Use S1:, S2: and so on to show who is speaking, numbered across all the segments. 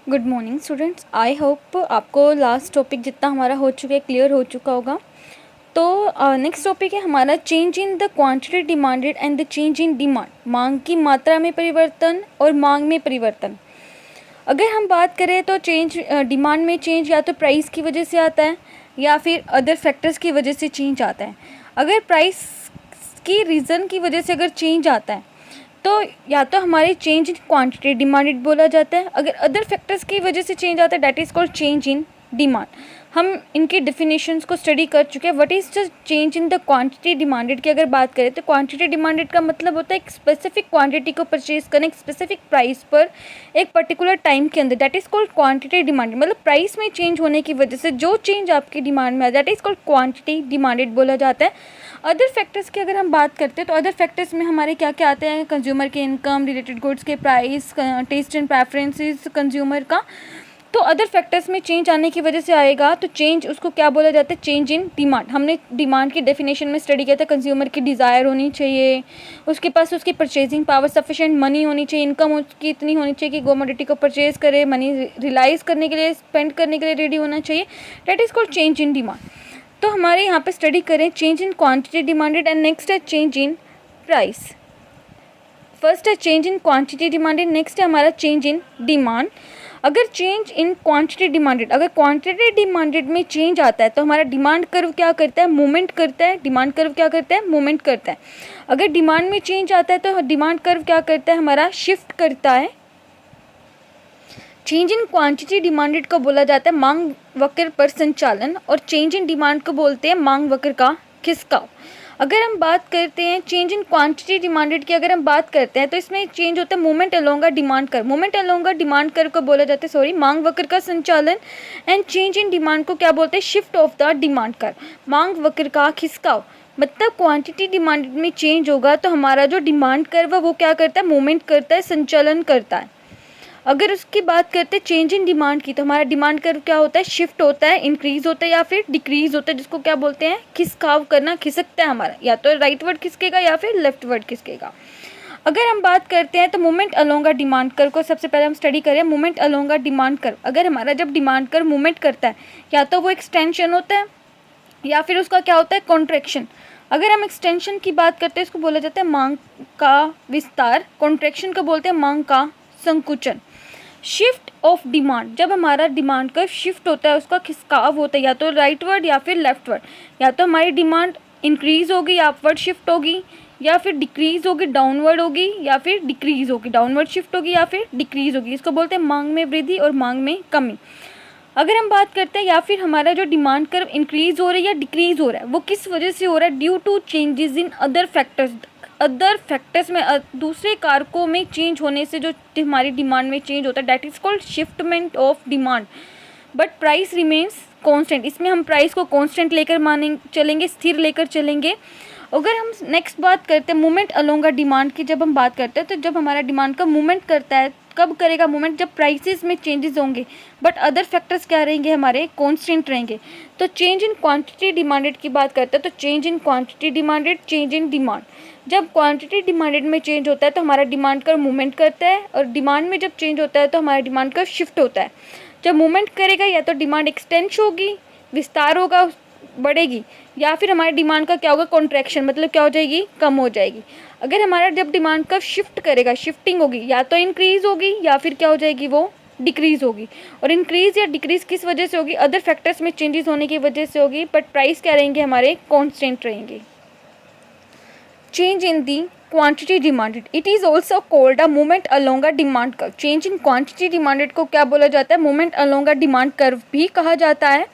S1: Good morning students. I hope आपको last topic जितना हमारा हो चुका है क्लियर हो चुका होगा। तो नेक्स्ट टॉपिक है हमारा change in the quantity demanded and the change in demand. मांग की मात्रा में परिवर्तन और मांग में परिवर्तन। अगर हम बात करें तो डिमांड में चेंज या तो प्राइस की वजह से आता है या फिर अदर फैक्टर्स की वजह से चेंज आता है। अगर प्राइस की रीज़न की वजह से अगर चेंज आता है तो या तो हमारे चेंज इन क्वांटिटी डिमांडेड बोला जाता है। अगर अदर फैक्टर्स की वजह से चेंज आता है that is called change in demand. हम इनकी डेफिनेशंस को स्टडी कर चुके हैं। What is the change in the quantity demanded की अगर बात करें तो क्वांटिटी डिमांडेड का मतलब होता है एक स्पेसिफिक क्वांटिटी को परचेज करने एक स्पेसिफिक प्राइस पर एक पर्टिकुलर टाइम के अंदर, that is called quantity demanded. मतलब प्राइस में चेंज होने की वजह से जो चेंज आपकी डिमांड में है that is called quantity demanded बोला जाता है। अदर फैक्टर्स की अगर हम बात करते हैं तो अदर फैक्टर्स में हमारे क्या क्या आते हैं, कंज्यूमर के इनकम, रिलेटेड गुड्स के price, taste and preferences consumer का। तो अदर फैक्टर्स में चेंज आने की वजह से आएगा तो चेंज उसको क्या बोला जाता है, चेंज इन डिमांड। हमने डिमांड की डेफिनेशन में स्टडी किया था, कंज्यूमर की डिज़ायर होनी चाहिए, उसके पास उसकी परचेजिंग पावर, सफिशेंट मनी होनी चाहिए, इनकम उसकी इतनी होनी चाहिए कि कमोडिटी को परचेज करे, मनी रिलाइज करने के लिए, स्पेंड करने के लिए रेडी होना चाहिए। That is called change in demand. तो हमारे यहाँ पे स्टडी करें change in quantity demanded and next है चेंज इन प्राइस। फर्स्ट है change in quantity demanded, next है हमारा चेंज इन डिमांड। अगर चेंज इन क्वांटिटी डिमांडेड, अगर क्वांटिटी डिमांडेड में चेंज आता है तो हमारा डिमांड कर्व क्या करता है, मूवमेंट करता है। डिमांड कर्व क्या करता है, मूवमेंट करता है। अगर डिमांड में चेंज आता है तो डिमांड कर्व क्या करता है, हमारा शिफ्ट करता है। चेंज इन क्वांटिटी डिमांडेड को बोला जाता है मांग वक्र पर संचालन और चेंज इन डिमांड को बोलते हैं मांग वक्र का खिसकाव। अगर हम बात करते हैं चेंज इन क्वांटिटी डिमांडेड की, अगर हम बात करते हैं तो इसमें चेंज होता है movement along demand curve. Movement along demand curve को बोला जाता है मांग वक्र का संचालन। एंड चेंज इन डिमांड को क्या बोलते हैं, shift of the demand curve, मांग वक्र का खिसकाव। मतलब क्वांटिटी डिमांडेड में चेंज होगा तो हमारा जो डिमांड कर्व है वो क्या करता है, मूवमेंट करता है, संचालन करता है। अगर उसकी बात करते हैं चेंज इन डिमांड की तो हमारा डिमांड कर्व क्या होता है, शिफ्ट होता है, इंक्रीज होता है या फिर डिक्रीज होता है, जिसको क्या बोलते हैं, खिसकाव करना, खिसकता है हमारा, या तो राइट वर्ड खिसकेगा या फिर लेफ्ट वर्ड खिसकेगा। अगर हम बात करते हैं तो मूवमेंट अलोंग डिमांड कर्व को सबसे पहले हम स्टडी करें। मूवमेंट अलोंग डिमांड कर्व, अगर हमारा जब डिमांड कर्व मूवमेंट करता है या तो वो एक्सटेंशन होता है या फिर उसका क्या होता है, कॉन्ट्रैक्शन। अगर हम एक्सटेंशन की बात करते हैं इसको बोला जाता है मांग का विस्तार, कॉन्ट्रैक्शन को बोलते हैं मांग का संकुचन। शिफ्ट ऑफ डिमांड, जब हमारा डिमांड का शिफ्ट होता है, उसका खिसकाव होता है, या तो राइट वर्ड या फिर लेफ्ट वर्ड, या तो हमारी डिमांड इंक्रीज होगी, अपवर्ड शिफ्ट होगी, या फिर डिक्रीज होगी, डाउनवर्ड होगी, या फिर डिक्रीज होगी, डाउनवर्ड शिफ्ट होगी या फिर डिक्रीज होगी। इसको बोलते हैं मांग में वृद्धि और मांग में कमी। अगर हम बात करते हैं या फिर हमारा जो डिमांड कर्व इंक्रीज हो रहा है या डिक्रीज हो रहा है वो किस वजह से हो रहा है, due to changes in other factors. Other factors में दूसरे कारकों में चेंज होने से जो हमारी डिमांड में चेंज होता है that is called shiftment of demand, but price remains constant. इसमें हम प्राइस को कांस्टेंट लेकर माने चलेंगे, स्थिर लेकर चलेंगे। अगर हम नेक्स्ट बात करते हैं मूवमेंट अलोंग डिमांड की, जब हम बात करते हैं तो जब हमारा डिमांड का मूवमेंट करता है, कब करेगा मूवमेंट, जब प्राइसेस में चेंजेस होंगे बट अदर फैक्टर्स क्या रहेंगे, हमारे कांस्टेंट रहेंगे। तो चेंज इन क्वांटिटी डिमांडेड की बात करते हैं तो change in quantity demanded, change in demand. जब क्वांटिटी डिमांडेड में चेंज होता है तो हमारा डिमांड का मूवमेंट करता है, और डिमांड में जब चेंज होता है तो हमारा डिमांड का शिफ्ट होता है। जब मूवमेंट करेगा या तो डिमांड एक्सटेंश होगी, विस्तार होगा, बढ़ेगी, या फिर हमारी डिमांड का क्या होगा, कॉन्ट्रैक्शन, मतलब क्या हो जाएगी, कम हो जाएगी। अगर हमारा जब डिमांड का शिफ्ट करेगा, शिफ्टिंग होगी, या तो इंक्रीज होगी या फिर क्या हो जाएगी, वो डिक्रीज होगी। और इंक्रीज या डिक्रीज किस वजह से होगी, अदर फैक्टर्स में चेंजेस होने की वजह से होगी, बट प्राइस क्या रहेंगे, हमारे कांस्टेंट रहेंगे। Change in the quantity demanded, it is also called a movement along a demand curve. Change in quantity demanded को क्या बोला जाता है, movement along a demand curve भी कहा जाता है।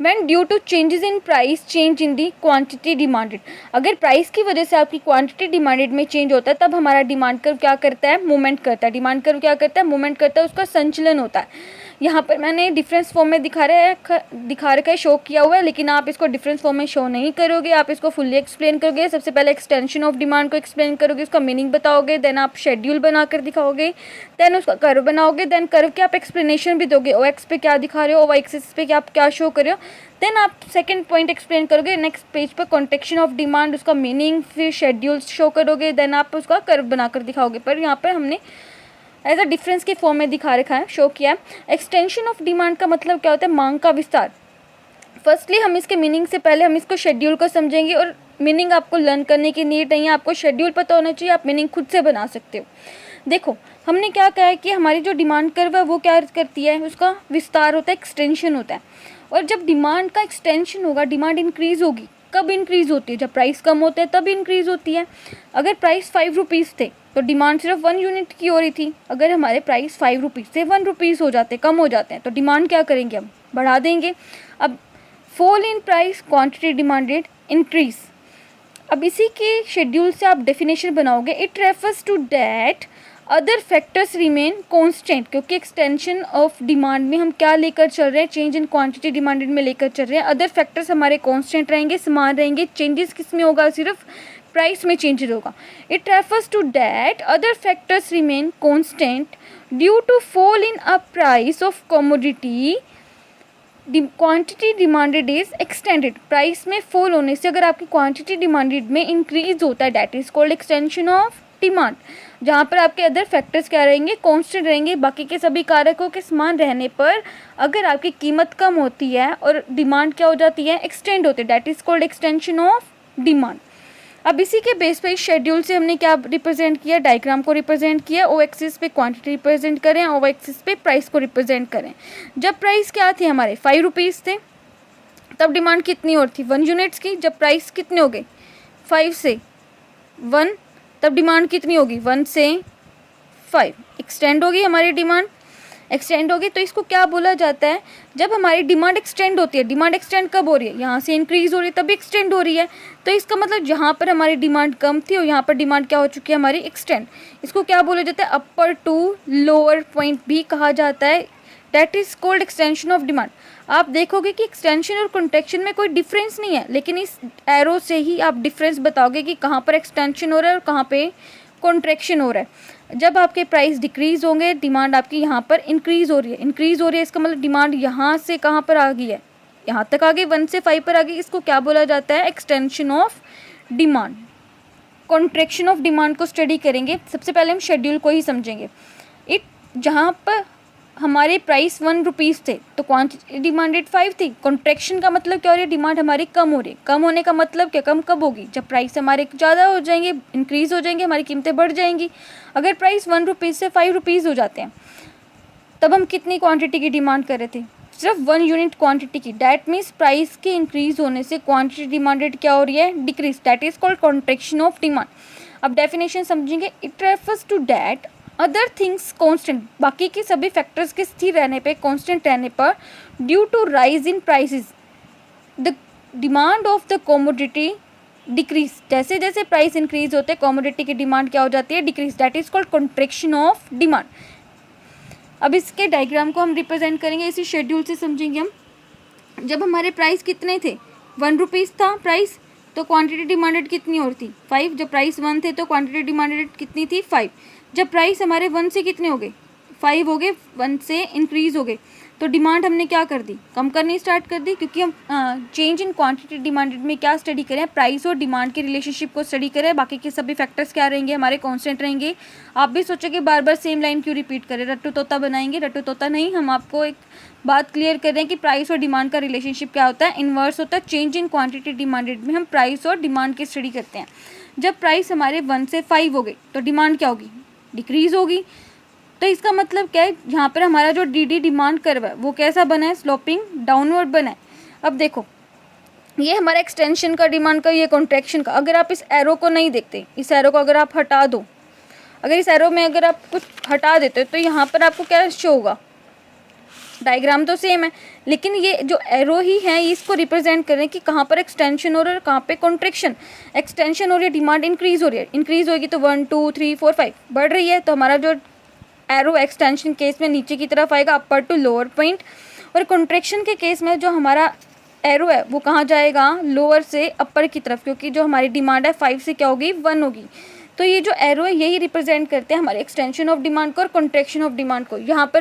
S1: When due to changes in price change in the quantity demanded, अगर प्राइस की वजह से आपकी क्वांटिटी डिमांडेड में चेंज होता है तब हमारा डिमांड कर्व क्या करता है, मूवमेंट करता है। डिमांड कर्व क्या करता है, मूवमेंट करता है, उसका संचलन होता है। यहाँ पर मैंने डिफरेंस फॉर्म में दिखा रखा है, शो किया हुआ है, लेकिन आप इसको डिफरेंस फॉर्म में शो नहीं करोगे, आप इसको फुल्ली एक्सप्लेन करोगे। सबसे पहले एक्सटेंशन ऑफ डिमांड को एक्सप्लेन करोगे, उसका मीनिंग बताओगे, देन आप शेड्यूल बनाकर दिखाओगे, देन उसका कर्व बनाओगे, देन कर्व के आप एक्सप्लेनेशन भी दोगे, ओ एक्स पे क्या दिखा रहे हो, ओ वाई एक्सिस पे क्या आप क्या शो कर रहे हो। देन आप सेकंड पॉइंट एक्सप्लेन करोगे नेक्स्ट पेज पर, कॉन्ट्रैक्शन ऑफ डिमांड, उसका मीनिंग, फिर शेड्यूल शो करोगे, देन आप उसका कर्व बनाकर दिखाओगे। पर यहाँ पर हमने एज अ डिफरेंस के फॉर्म में दिखा रखा है, शो किया है। एक्सटेंशन ऑफ डिमांड का मतलब क्या होता है? मांग का विस्तार। फर्स्टली हम इसके मीनिंग से पहले हम इसको शेड्यूल को समझेंगे, और मीनिंग आपको लर्न करने की नीड नहीं है, आपको शेड्यूल पता होना चाहिए, आप मीनिंग खुद से बना सकते हो। देखो हमने क्या कहा है कि हमारी जो डिमांड कर्व है वो क्या करती है? उसका विस्तार होता है, एक्सटेंशन होता है। और जब डिमांड का एक्सटेंशन होगा, डिमांड इंक्रीज़ होगी। कब इंक्रीज़ होती है? जब प्राइस कम होते हैं तब इंक्रीज़ होती है। अगर प्राइस 5 रुपीज़ थे तो डिमांड सिर्फ 1 यूनिट की हो रही थी। अगर हमारे प्राइस 5 रुपीज़ से 1 रुपीज़ हो जाते, कम हो जाते हैं, तो डिमांड क्या करेंगे? हम बढ़ा देंगे। अब fall in price, quantity demanded increase. अब इसी के शेड्यूल से आप डेफिनेशन बनाओगे, it refers to that other factors remain constant, क्योंकि एक्सटेंशन ऑफ डिमांड में हम क्या लेकर चल रहे हैं? चेंज इन क्वांटिटी डिमांडेड में लेकर चल रहे हैं। अदर फैक्टर्स हमारे कांस्टेंट रहेंगे, समान रहेंगे। चेंजेस किस में होगा? सिर्फ प्राइस में चेंजेस होगा। It refers to that other factors remain constant due to fall in a price of commodity, quantity demanded is extended. Price में फॉल होने से अगर आपकी क्वांटिटी डिमांडेड में इंक्रीज होता है, that is called extension of demand. जहाँ पर आपके अदर फैक्टर्स क्या रहेंगे? कांस्टेंट रहेंगे। बाकी के सभी कारकों के समान रहने पर अगर आपकी कीमत कम होती है और डिमांड क्या हो जाती है? एक्सटेंड होती है, that is called extension of demand. अब इसी के बेस पे इस शेड्यूल से हमने क्या रिप्रेजेंट किया? डायग्राम को रिप्रेजेंट किया। ओ एक्सिस पे क्वांटिटी रिप्रेजेंट करें, ओ एक्सिस पे प्राइस को रिप्रेजेंट करें। जब प्राइस क्या थे हमारे? 5 रुपीज़ थे, तब डिमांड कितनी और थी? 1 यूनिट्स की। जब प्राइस कितने हो गए? 5 से 1, तब डिमांड कितनी होगी? 1 से 5। एक्सटेंड होगी हमारी डिमांड, एक्सटेंड होगी। तो इसको क्या बोला जाता है? जब हमारी डिमांड एक्सटेंड होती है। डिमांड एक्सटेंड कब हो रही है? यहाँ से इंक्रीज हो रही है, तभी एक्सटेंड हो रही है। तो इसका मतलब जहाँ पर हमारी डिमांड कम थी और यहाँ पर डिमांड क्या हो चुकी है? हमारी एक्सटेंड। इसको क्या बोला जाता है? अपर टू लोअर पॉइंट भी कहा जाता है, that is called extension of demand. आप देखोगे कि एक्सटेंशन और कॉन्ट्रैक्शन में कोई डिफरेंस नहीं है, लेकिन इस एरो से ही आप डिफरेंस बताओगे कि कहाँ पर एक्सटेंशन हो रहा है और कहाँ पे कॉन्ट्रैक्शन हो रहा है। जब आपके प्राइस डिक्रीज होंगे, डिमांड आपकी यहाँ पर इंक्रीज हो रही है। इंक्रीज हो रही है इसका मतलब डिमांड यहाँ से कहाँ पर आ गई है? यहाँ तक आ गई, 1 से 5 पर आ गई। इसको क्या बोला जाता है? Extension of demand. Contraction of demand को स्टडी करेंगे, सबसे पहले हम शेड्यूल को ही समझेंगे। जहाँ पर हमारे प्राइस 1 रुपीज़ थे तो क्वांटिटी डिमांडेड 5 थी। कॉन्ट्रैक्शन का मतलब क्या हो रही है? डिमांड हमारी कम हो रही है। कम होने का मतलब क्या? कम कब होगी? जब प्राइस हमारे ज़्यादा हो जाएंगे, इंक्रीज़ हो जाएंगे, हमारी कीमतें बढ़ जाएंगी। अगर प्राइस 1 रुपीज़ से 5 रुपीज़ हो जाते हैं, तब हम कितनी क्वांटिटी की डिमांड कर रहे थे? सिर्फ 1 यूनिट क्वांटिटी की। डैट मीन्स प्राइस के इंक्रीज़ होने से क्वांटिटी डिमांडेड क्या हो रही है? Decrease. That is called contraction of demand. अब डेफिनेशन समझेंगे। It refers to that other things constant, बाकी के सभी फैक्टर्स के स्थिर रहने पे, कांस्टेंट रहने पर, due to rise in prices the demand of the commodity decrease. जैसे जैसे प्राइस इंक्रीज होते हैं, कमोडिटी की डिमांड क्या हो जाती है? Decrease. That is called contraction of demand. अब इसके डायग्राम को हम रिप्रेजेंट करेंगे, इसी शेड्यूल से समझेंगे हम। जब हमारे प्राइस कितने थे? 1 रुपीज़ था प्राइस, तो क्वांटिटी डिमांडेड कितनी और थी? 5। जब प्राइस 1 थे तो क्वांटिटी डिमांडेड कितनी थी? 5। जब प्राइस हमारे 1 से कितने हो गए? 5 हो गए, 1 से इंक्रीज़ हो गए, तो डिमांड हमने क्या कर दी? कम करनी स्टार्ट कर दी, क्योंकि हम चेंज इन क्वांटिटी डिमांडेड में क्या स्टडी करें? प्राइस और डिमांड के रिलेशनशिप को स्टडी करें। बाकी के सभी फैक्टर्स क्या रहेंगे? हमारे कांस्टेंट रहेंगे। आप भी सोचोगे बार बार सेम लाइन क्यों रिपीट करें? रट्टू तोता बनाएंगे? रट्टू तोता नहीं, हम आपको एक बात क्लियर कर रहे हैं कि प्राइस और डिमांड का रिलेशनशिप क्या होता है? इन्वर्स होता है। चेंज इन क्वांटिटी डिमांडेड में हम प्राइस और डिमांड की स्टडी करते हैं। जब प्राइस हमारे 1 से 5 हो गए तो डिमांड क्या होगी? डिक्रीज होगी। तो इसका मतलब क्या है? यहाँ पर हमारा जो डी डिमांड कर्व है वो कैसा बना है? स्लोपिंग डाउनवर्ड बना है। अब देखो, ये हमारा एक्सटेंशन का डिमांड का, ये कॉन्ट्रैक्शन का। अगर आप इस एरो को नहीं देखते, इस एरो को अगर आप हटा दो, अगर इस एरो में अगर आप कुछ हटा देते हो तो यहाँ पर आपको क्या शो होगा? डायग्राम तो सेम है, लेकिन ये जो एरो ही है इसको रिप्रेजेंट करें कि कहाँ पर एक्सटेंशन हो रहा है और कहाँ पे कॉन्ट्रैक्शन। एक्सटेंशन हो रही है, डिमांड इंक्रीज हो रही है। इंक्रीज होगी तो 1 2 3 4 5 बढ़ रही है, तो हमारा जो एरो एक्सटेंशन केस में नीचे की तरफ आएगा, अपर टू लोअर पॉइंट। और कॉन्ट्रैक्शन के केस में जो हमारा एरो है वो कहाँ जाएगा? लोअर से अपर की तरफ, क्योंकि जो हमारी डिमांड है 5 से क्या होगी? 1 होगी। तो ये जो एरो है यही रिप्रेजेंट करते हैं हमारे एक्सटेंशन ऑफ डिमांड को और कॉन्ट्रैक्शन ऑफ डिमांड को। यहाँ पर